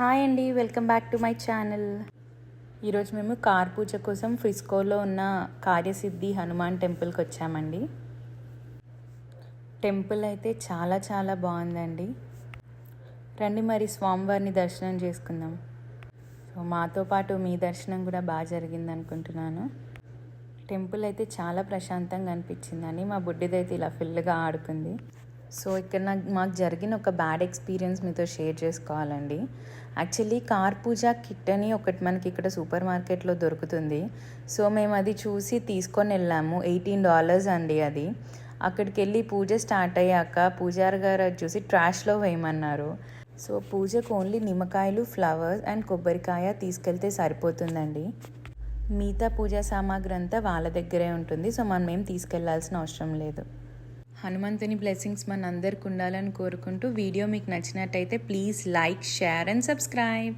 Hi అండి, welcome back to my channel. ఈరోజు మేము కార్ పూజ కోసం ఫ్రిస్కోలో ఉన్న కార్యసిద్ధి హనుమాన్ టెంపుల్కి వచ్చామండి. టెంపుల్ అయితే చాలా చాలా బాగుందండి. రండి మరి స్వామివారిని దర్శనం చేసుకుందాం. సో మాతో పాటు మీ దర్శనం కూడా బాగా జరిగింది అనుకుంటున్నాను. టెంపుల్ అయితే చాలా ప్రశాంతంగా అనిపించిందండి. మా బుడ్డిదైతే ఇలా ఫుల్గా ఆడుకుంది. సో ఇక్కడ మాకు జరిగిన ఒక బ్యాడ్ ఎక్స్పీరియన్స్ మీతో షేర్ చేసుకోవాలండి. యాక్చువల్లీ కార్ పూజ కిట్ అని ఒకటి మనకి ఇక్కడ సూపర్ మార్కెట్లో దొరుకుతుంది. సో మేము అది చూసి తీసుకొని వెళ్ళాము. $18 అండి అది. అక్కడికి వెళ్ళి పూజ స్టార్ట్ అయ్యాక పూజారి గారు అది చూసి ట్రాష్లో వేయమన్నారు. సో పూజకు ఓన్లీ నిమ్మకాయలు, ఫ్లవర్స్ అండ్ కొబ్బరికాయ తీసుకెళ్తే సరిపోతుందండి. మిగతా పూజా సామాగ్రి అంతా వాళ్ళ దగ్గరే ఉంటుంది. సో మనం ఏం తీసుకెళ్లాల్సిన అవసరం లేదు. హనుమంతుని బ్లెస్సింగ్స్ మన అందరికి ఉండాలని కోరుకుంటూ వీడియో మీకు నచ్చినట్టయితే please like, share and subscribe.